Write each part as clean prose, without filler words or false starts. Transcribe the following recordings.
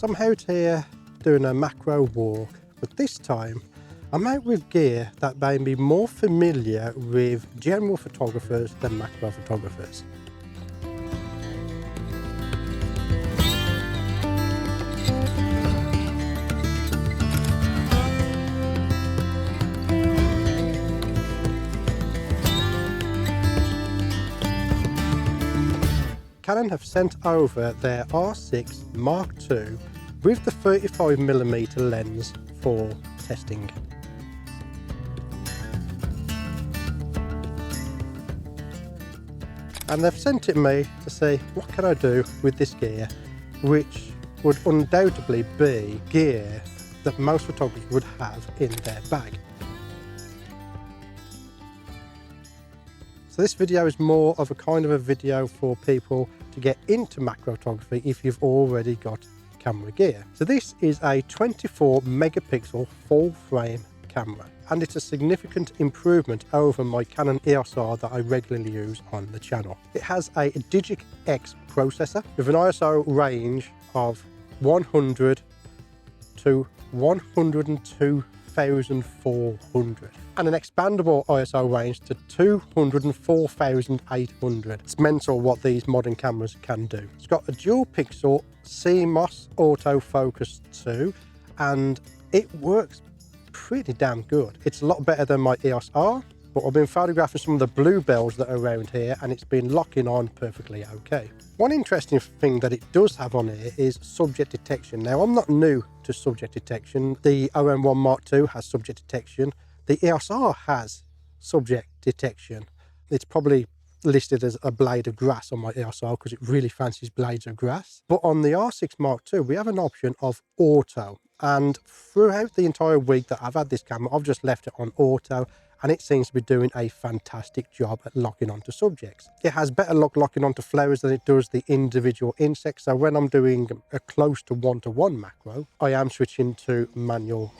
So I'm out here doing a macro walk, but this time I'm out with gear that may be more familiar with general photographers than macro photographers. Canon have sent over their R6 Mark II with the 35mm lens for testing. And they've sent it me to say, what can I do with this gear, which would undoubtedly be gear that most photographers would have in their bag. So this video is more of a kind of a video for people to get into macro photography if you've already got camera gear. So this is a 24 megapixel full frame camera, and it's a significant improvement over my Canon EOS R that I regularly use on the channel. It has a Digic X processor with an ISO range of 100 to 102,400 and an expandable ISO range to 204,800. It's mental what these modern cameras can do. It's got a dual pixel CMOS autofocus 2 and it works pretty damn good. It's a lot better than my EOS R, but I've been photographing some of the bluebells that are around here and it's been locking on perfectly okay. One interesting thing that it does have on here is subject detection. Now, I'm not new to subject detection. The OM1 Mark II has subject detection. The EOS R has subject detection. It's probably listed as a blade of grass on my EOS R because it really fancies blades of grass. But on the R6 Mark II, we have an option of auto. And throughout the entire week that I've had this camera, I've just left it on auto and it seems to be doing a fantastic job at locking onto subjects. It has better luck locking onto flowers than it does the individual insects. So when I'm doing a close to one-to-one macro, I am switching to manual.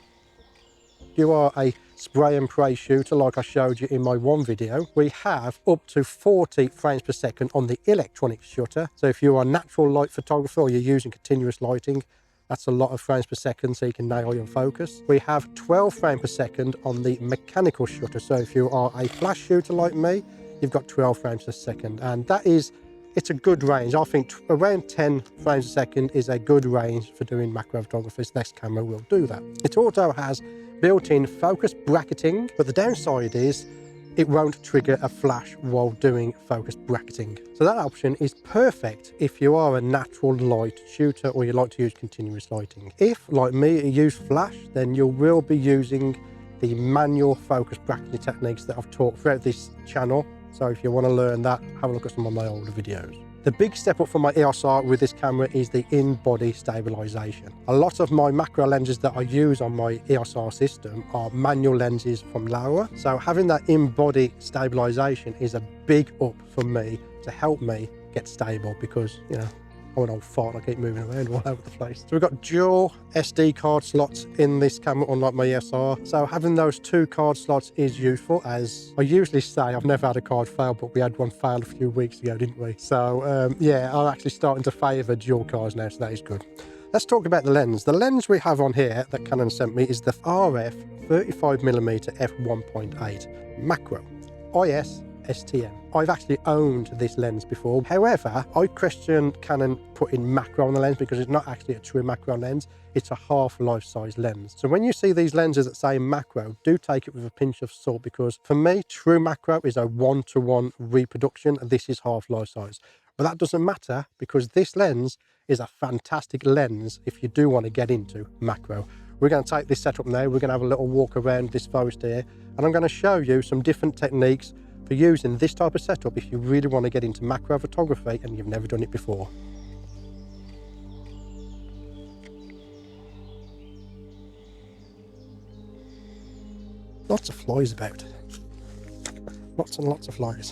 You are a spray and pray shooter like I showed you in my one video. We have up to 40 frames per second on the electronic shutter. So if you're a natural light photographer or you're using continuous lighting, that's a lot of frames per second, so you can nail your focus. We have 12 frames per second on the mechanical shutter. So if you are a flash shooter like me, you've got 12 frames per second. And it's a good range. I think around 10 frames a second is a good range for doing macro photography. This camera will do that. It also has built-in focus bracketing, but the downside is it won't trigger a flash while doing focus bracketing. So that option is perfect if you are a natural light shooter or you like to use continuous lighting. If, like me, you use flash, then you will be using the manual focus bracketing techniques that I've taught throughout this channel. So if you want to learn that, have a look at some of my older videos. The big step up for my EOS R with this camera is the in-body stabilization. A lot of my macro lenses that I use on my EOS R system are manual lenses from Laowa. So having that in-body stabilization is a big up for me to help me get stable because, you know, I'm an old fart and I keep moving around all over the place. So we've got dual SD card slots in this camera, unlike my EOS R. So having those two card slots is useful. As I usually say, I've never had a card fail, but we had one fail a few weeks ago, didn't we? So yeah, I'm actually starting to favour dual cards now, so that is good. Let's talk about the lens. The lens we have on here that Canon sent me is the RF 35mm f1.8 Macro IS STM. I've actually owned this lens before. However, I question Canon putting macro on the lens because it's not actually a true macro lens. It's a half life size lens. So when you see these lenses that say macro, do take it with a pinch of salt because for me, true macro is a one-to-one reproduction and this is half life size. But that doesn't matter because this lens is a fantastic lens if you do want to get into macro. We're going to take this setup now. We're going to have a little walk around this forest here and I'm going to show you some different techniques for using this type of setup if you really want to get into macro photography and you've never done it before. Lots of flies about. Lots and lots of flies.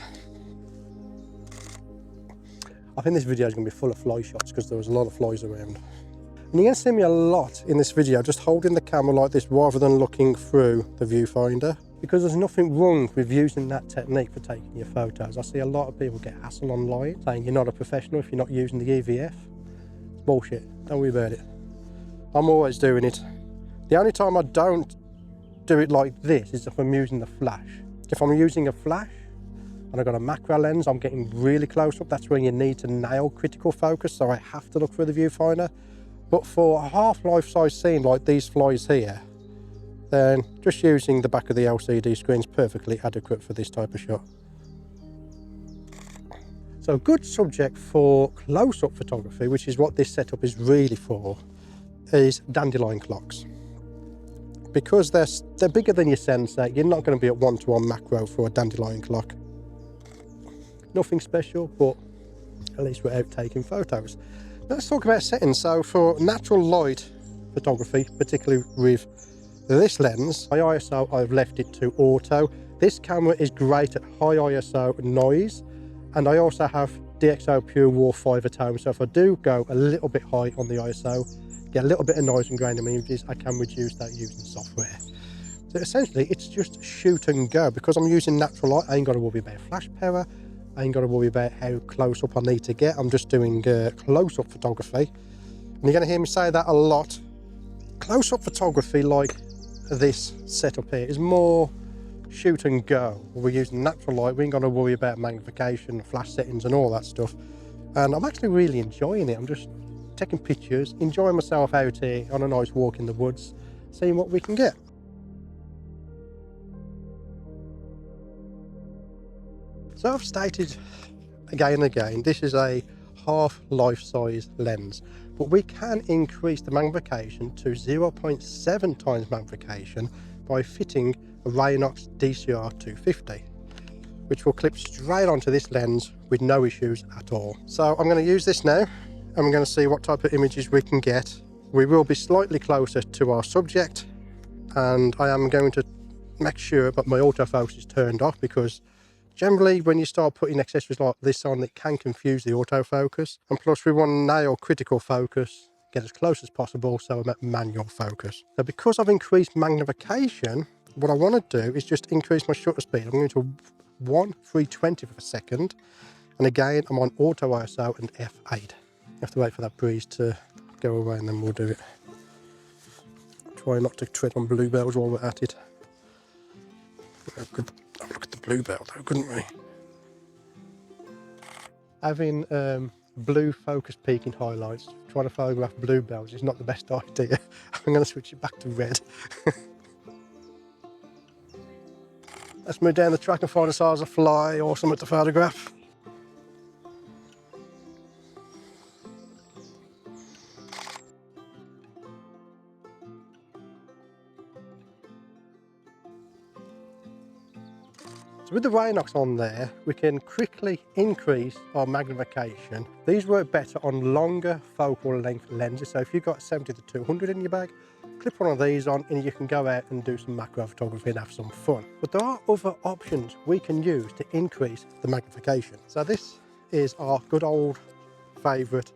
I think this video is going to be full of fly shots because there was a lot of flies around. And you're going to see me a lot in this video just holding the camera like this rather than looking through the viewfinder, because there's nothing wrong with using that technique for taking your photos. I see a lot of people get hassled online saying you're not a professional if you're not using the EVF. It's bullshit, don't worry about it. I'm always doing it. The only time I don't do it like this is if I'm using the flash. If I'm using a flash and I've got a macro lens, I'm getting really close up. That's where you need to nail critical focus, so I have to look through the viewfinder. But for a half life-size scene like these flies here, then just using the back of the LCD screen is perfectly adequate for this type of shot. So a good subject for close-up photography, which is what this setup is really for, is dandelion clocks. Because they're bigger than your sensor, you're not going to be at 1:1 macro for a dandelion clock. Nothing special, but at least we're out taking photos. Let's talk about settings. So for natural light photography, particularly with this lens, my ISO, I've left it to auto. This camera is great at high ISO noise, and I also have DxO Pure Raw 5 at home, so if I do go a little bit high on the ISO, get a little bit of noise and grain in my images, I can reduce that using software. So essentially it's just shoot and go. Because I'm using natural light, I ain't got to worry about flash power, I ain't got to worry about how close up I need to get. I'm just doing close-up photography, and you're going to hear me say that a lot. Close-up photography like this setup here is more shoot and go. We're using natural light, we ain't got to worry about magnification, flash settings and all that stuff, and I'm actually really enjoying it. I'm just taking pictures, enjoying myself out here on a nice walk in the woods, seeing what we can get. So I've stated again and again, this is a half life size lens, but we can increase the magnification to 0.7 times magnification by fitting a Godox DCR 250, which will clip straight onto this lens with no issues at all. So I'm going to use this now, and we're going to see what type of images we can get. We will be slightly closer to our subject, and I am going to make sure that my autofocus is turned off, because generally when you start putting accessories like this on, it can confuse the autofocus, and plus we want to nail critical focus, get as close as possible, so I'm at manual focus. So because I've increased magnification, what I want to do is just increase my shutter speed. I'm going to 1/320th of a second, and again I'm on auto ISO and f8. You have to wait for that breeze to go away and then we'll do it. Try not to tread on bluebells while we're at it. We could have a look at the bluebell though, couldn't we? Having blue focus peaking highlights, trying to photograph bluebells is not the best idea. I'm going to switch it back to red. Let's move down the track and find a size of fly or something to photograph. So with the Godox on there, we can quickly increase our magnification. These work better on longer focal length lenses. So if you've got 70 to 200 in your bag, clip one of these on and you can go out and do some macro photography and have some fun. But there are other options we can use to increase the magnification. So this is our good old favourite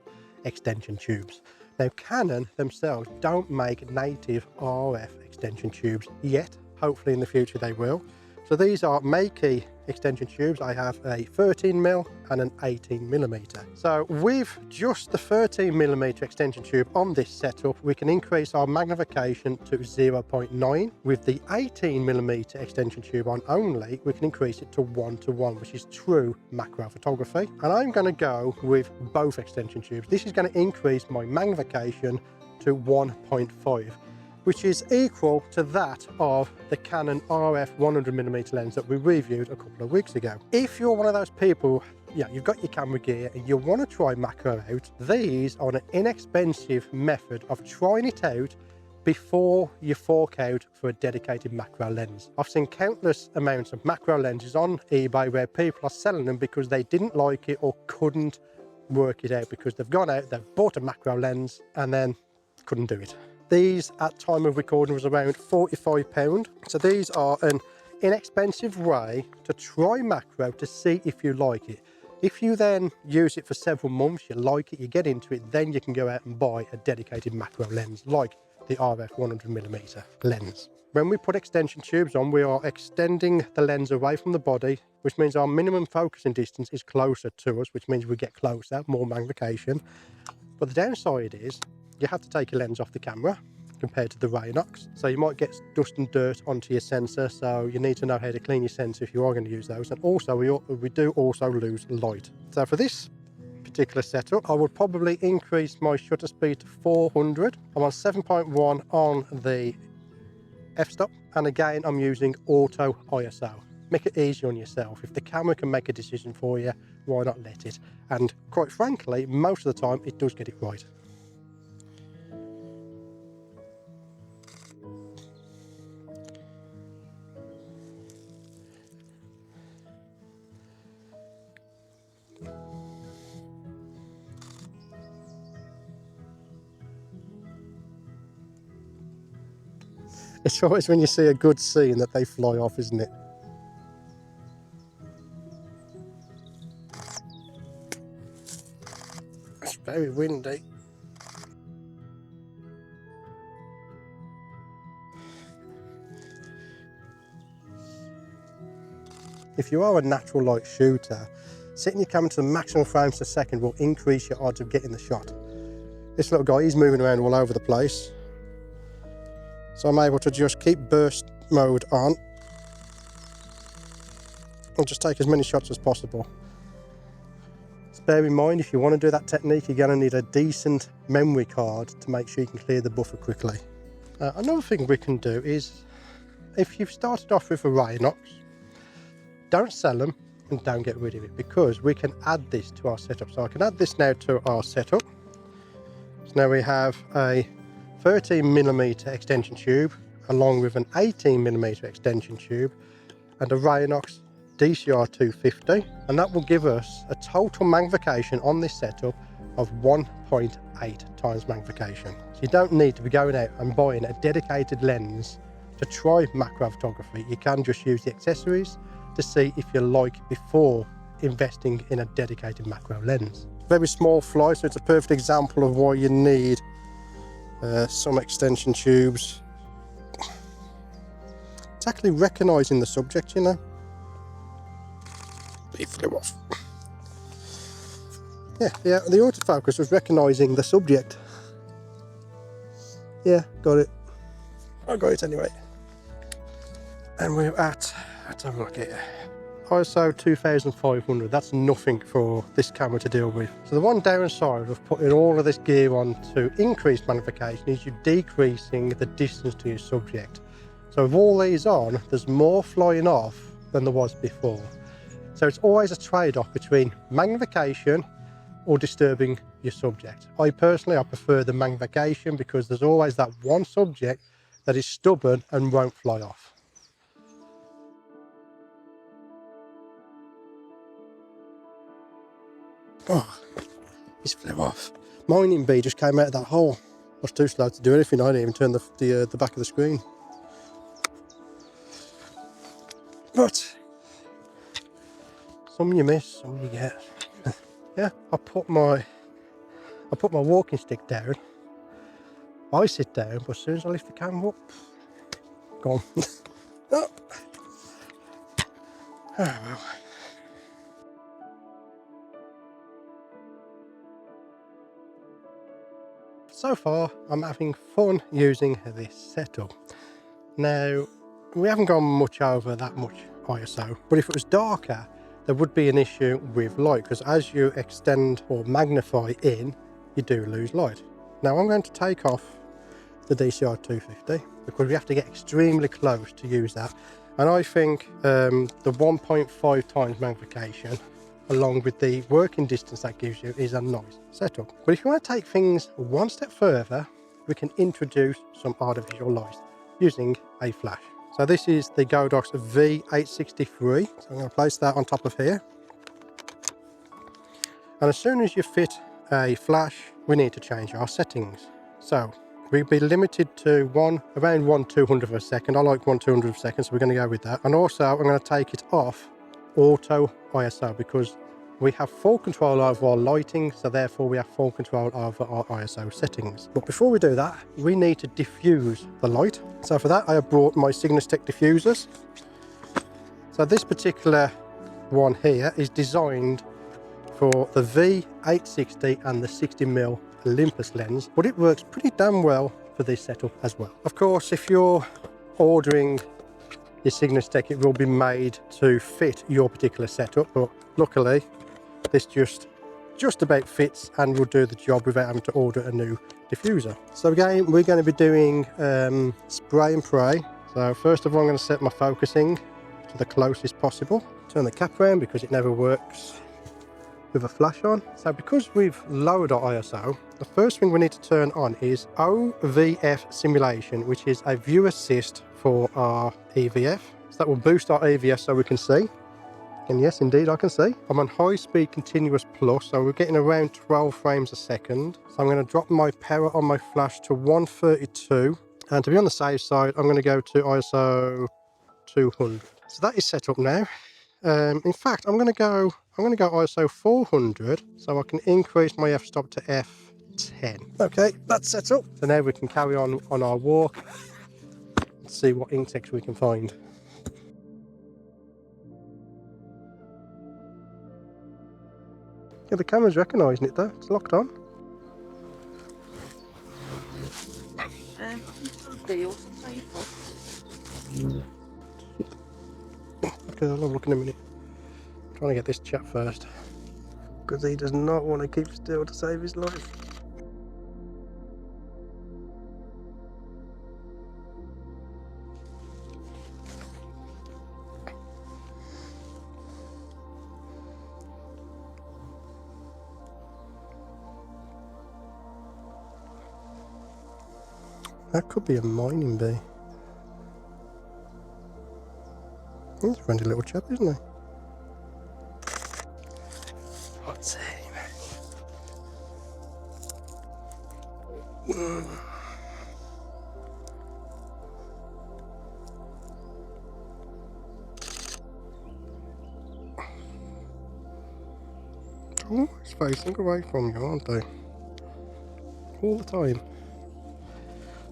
extension tubes. Now Canon themselves don't make native RF extension tubes yet. Hopefully in the future they will. So these are Makey extension tubes. I have a 13mm and an 18mm. So with just the 13mm extension tube on this setup, we can increase our magnification to 0.9. With the 18mm extension tube on only, we can increase it to 1:1, which is true macro photography. And I'm going to go with both extension tubes. This is going to increase my magnification to 1.5. which is equal to that of the Canon RF 100mm lens that we reviewed a couple of weeks ago. If you're one of those people, you've got your camera gear and you want to try macro out, these are an inexpensive method of trying it out before you fork out for a dedicated macro lens. I've seen countless amounts of macro lenses on eBay where people are selling them because they didn't like it or couldn't work it out, because they've gone out, they've bought a macro lens and then couldn't do it. These at time of recording was around £45. So these are an inexpensive way to try macro to see if you like it. If you then use it for several months, you like it, you get into it, then you can go out and buy a dedicated macro lens like the RF 100mm lens. When we put extension tubes on, we are extending the lens away from the body, which means our minimum focusing distance is closer to us, which means we get closer, more magnification. But the downside is you have to take your lens off the camera compared to the Raynox. So you might get dust and dirt onto your sensor, so you need to know how to clean your sensor if you are going to use those. And also we do also lose light. So for this particular setup, I would probably increase my shutter speed to 400. I'm on 7.1 on the f-stop, and again I'm using auto ISO. Make it easy on yourself. If the camera can make a decision for you, why not let it? And quite frankly, most of the time it does get it right. It's always when you see a good scene that they fly off, isn't it? It's very windy. If you are a natural light shooter, setting your camera to the maximum frames per second will increase your odds of getting the shot. This little guy, he's moving around all over the place. So I'm able to just keep burst mode on and just take as many shots as possible. Just bear in mind, if you want to do that technique, you're going to need a decent memory card to make sure you can clear the buffer quickly. Another thing we can do is, if you've started off with a Raynox, don't sell them and don't get rid of it, because we can add this to our setup. So I can add this now to our setup. So now we have a 13mm extension tube along with an 18mm extension tube and a Raynox DCR 250, and that will give us a total magnification on this setup of 1.8 times magnification. So you don't need to be going out and buying a dedicated lens to try macro photography. You can just use the accessories to see if you like before investing in a dedicated macro lens. Very small fly, so it's a perfect example of why you need some extension tubes. It's actually recognising the subject, you know. It flew off. Yeah, the autofocus was recognising the subject. Yeah, got it. I got it anyway. And we're at, let's have a look here, ISO 2500. That's nothing for this camera to deal with. So the one downside of putting all of this gear on to increase magnification is you're decreasing the distance to your subject. So with all these on, there's more flying off than there was before. So it's always a trade-off between magnification or disturbing your subject. I personally prefer the magnification, because there's always that one subject that is stubborn and won't fly off. Oh, this flew off. Mining bee just came out of that hole. I was too slow to do anything. I didn't even turn the back of the screen. But some you miss, some you get. Yeah, I put my walking stick down. I sit down, but as soon as I lift the camera up, gone. Oh. Oh well. So far, I'm having fun using this setup. Now, we haven't gone much over that much ISO, but if it was darker, there would be an issue with light, because as you extend or magnify in, you do lose light. Now I'm going to take off the DCR 250 because we have to get extremely close to use that. And I think the 1.5 times magnification, along with the working distance that gives you, is a nice setup. But if you want to take things one step further, we can introduce some artificial light using a flash. So this is the Godox V863. So I'm going to place that on top of here. And as soon as you fit a flash, we need to change our settings. So we'll be limited to around 1/200 of a second. I like 1/200 of a second, so we're going to go with that. And also I'm going to take it off auto ISO, because we have full control over our lighting, so therefore we have full control over our ISO settings. But before we do that, we need to diffuse the light. So for that, I have brought my Tech diffusers. So this particular one here is designed for the V860 and the 60mm Olympus lens, but it works pretty damn well for this setup as well. Of course, if you're ordering your Cygnus Tech, it will be made to fit your particular setup, but luckily this just about fits and will do the job without having to order a new diffuser. So again, we're going to be doing spray and pray. So first of all, I'm going to set my focusing to the closest possible. Turn the cap around because it never works with a flash on. So because we've lowered our ISO, the first thing we need to turn on is OVF simulation, which is a view assist for our EVF. So that will boost our EVF so we can see. And yes, indeed, I can see. I'm on high speed continuous plus, so we're getting around 12 frames a second. So I'm going to drop my power on my flash to 132. And to be on the safe side, I'm going to go to ISO 200. So that is set up now. In fact, I'm going to go ISO 400, so I can increase my f-stop to f10. Okay, that's set up. So now we can carry on our walk and see what insects we can find. Yeah, the camera's recognising it though. It's locked on. Okay, I'll have a look in a minute. I'm trying to get this chap first, because he does not want to keep still to save his life. That could be a mining bee. He's a friendly little chap, isn't he? What's him? Oh, he's facing away from you, aren't they? All the time.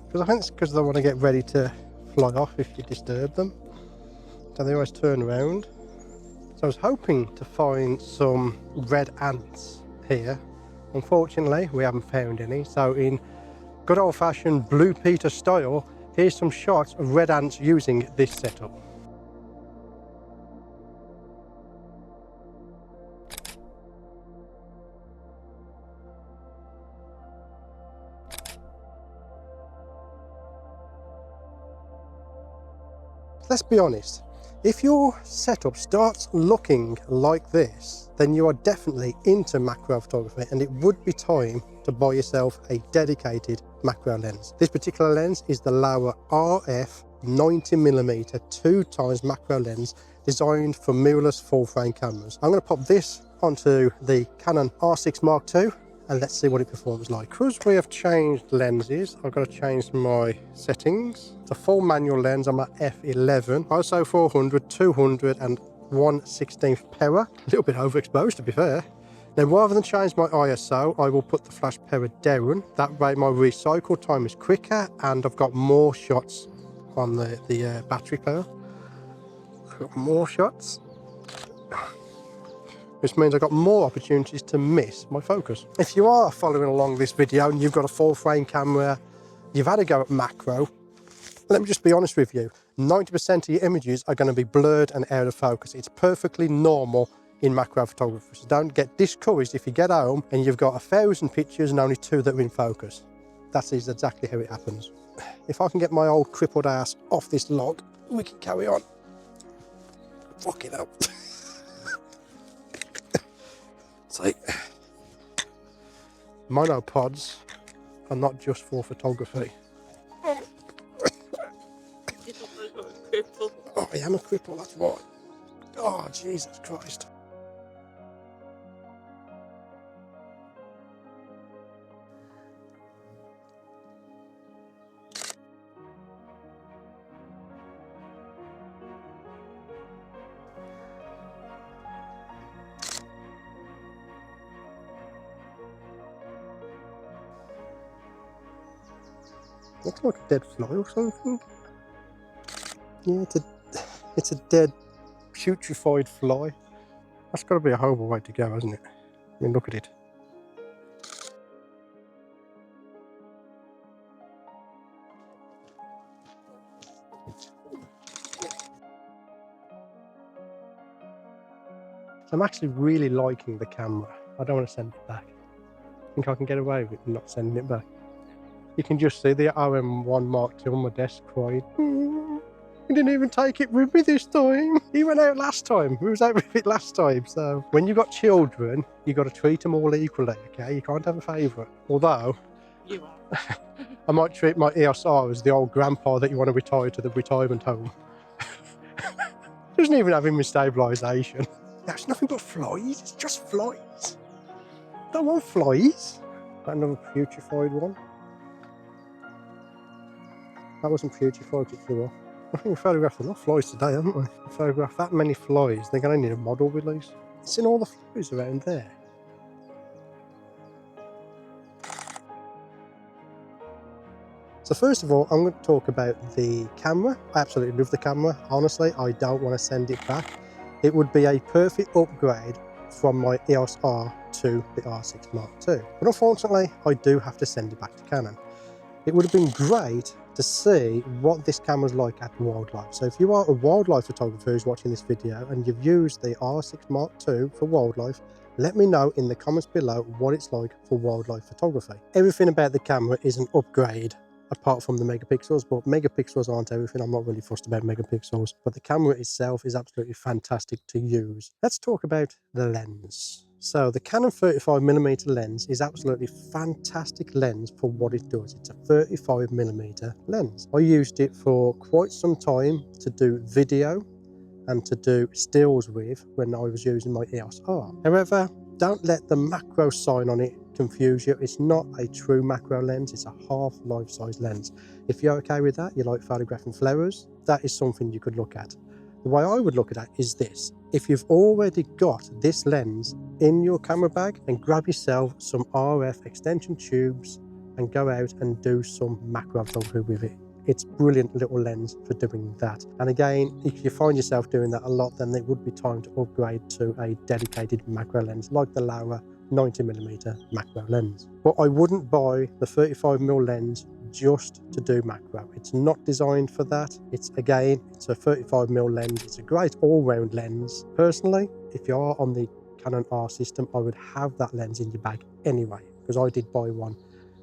Because I think it's because they want to get ready to fly off if you disturb them. So they always turn around. So I was hoping to find some red ants here. Unfortunately, we haven't found any. So in good old-fashioned Blue Peter style, here's some shots of red ants using this setup. Let's be honest, if your setup starts looking like this, then you are definitely into macro photography, and it would be time to buy yourself a dedicated macro lens. This particular lens is the Laowa RF 90mm 2x macro lens designed for mirrorless full frame cameras. I'm going to pop this onto the Canon R6 Mark II and let's see what it performs like. Because we have changed lenses, I've got to change my settings. It's a full manual lens. I'm at f11, ISO 400, 200 and 1/16 power. A little bit overexposed, to be fair. Now, rather than change my ISO, I will put the flash power down. That way my recycle time is quicker and I've got more shots on the battery power. I've got more shots, which means I've got more opportunities to miss my focus. If you are following along this video and you've got a full frame camera, you've had a go at macro, let me just be honest with you, 90% of your images are going to be blurred and out of focus. It's perfectly normal in macro photography. So don't get discouraged if you get home and you've got 1,000 pictures and only 2 that are in focus. That is exactly how it happens. If I can get my old crippled ass off this log, we can carry on. Fuck it up. See, monopods are not just for photography. Oh, I am a cripple, that's why. Oh, Jesus Christ. Looks like a dead fly or something. Yeah, it's a dead, putrefied fly. That's got to be a horrible way to go, hasn't it? I mean, look at it. I'm actually really liking the camera. I don't want to send it back. I think I can get away with not sending it back. You can just see the RM1 Mark II on my desk crying. I didn't even take it with me this time. He went out last time. We was out with it last time. So when you've got children, you got to treat them all equally, okay? You can't have a favourite. Although, You are. I might treat my EOS R as the old grandpa that you want to retire to the retirement home. Doesn't even have him in stabilisation. That's nothing but flies. It's just flies. Don't want flies. Got another putrefied one. That wasn't putrefied, it flew off. I think we photographed enough flies today, haven't we? We photographed that many flies, they're going to need a model release. It's in all the flies around there. So first of all, I'm going to talk about the camera. I absolutely love the camera. Honestly, I don't want to send it back. It would be a perfect upgrade from my EOS R to the R6 Mark II. But unfortunately, I do have to send it back to Canon. It would have been great to see what this camera's like at wildlife. So if you are a wildlife photographer who's watching this video and you've used the R6 Mark II for wildlife, let me know in the comments below what it's like for wildlife photography. Everything about the camera is an upgrade apart from the megapixels, but megapixels aren't everything. I'm not really fussed about megapixels, but the camera itself is absolutely fantastic to use. Let's talk about the lens. So the Canon 35mm lens is absolutely fantastic lens for what it does. It's a 35mm lens. I used it for quite some time to do video and to do stills with when I was using my EOS R. However, don't let the macro sign on it confuse you. It's not a true macro lens, it's a half life-size lens. If you're okay with that, you like photographing flowers, that is something you could look at. The way I would look at it is this: if you've already got this lens in your camera bag, then grab yourself some RF extension tubes and go out and do some macro photography with it. It's a brilliant little lens for doing that. And again, if you find yourself doing that a lot, then it would be time to upgrade to a dedicated macro lens like the Laowa 90mm macro lens. But I wouldn't buy the 35mm lens just to do macro. It's not designed for that. It's a 35mm lens. It's a great all-round lens. Personally, if you are on the Canon R system, I would have that lens in your bag anyway, because I did buy one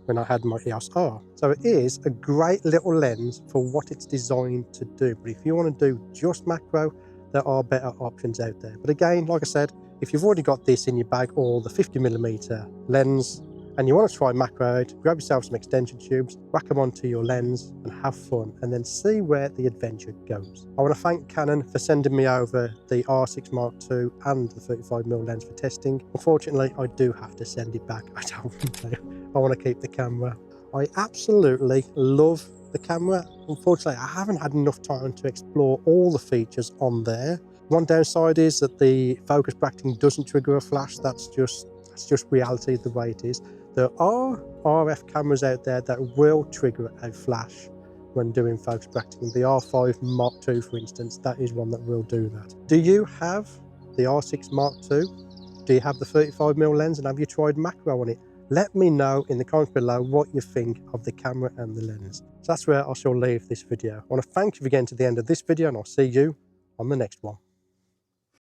when I had my EOS R. So it is a great little lens for what it's designed to do. But if you want to do just macro, there are better options out there. But again, like I said, if you've already got this in your bag or the 50mm lens and you want to try macro out, grab yourself some extension tubes, whack them onto your lens and have fun, and then see where the adventure goes. I want to thank Canon for sending me over the R6 Mark II and the 35mm lens for testing. Unfortunately, I do have to send it back. I don't want to. I want to keep the camera. I absolutely love the camera. Unfortunately, I haven't had enough time to explore all the features on there. One downside is that the focus bracketing doesn't trigger a flash. That's just reality, the way it is. There are RF cameras out there that will trigger a flash when doing focus bracketing. The R5 Mark II, for instance, that is one that will do that. Do you have the R6 Mark II? Do you have the 35mm lens, and have you tried macro on it? Let me know in the comments below what you think of the camera and the lens. So that's where I shall leave this video. I want to thank you for getting to the end of this video, and I'll see you on the next one.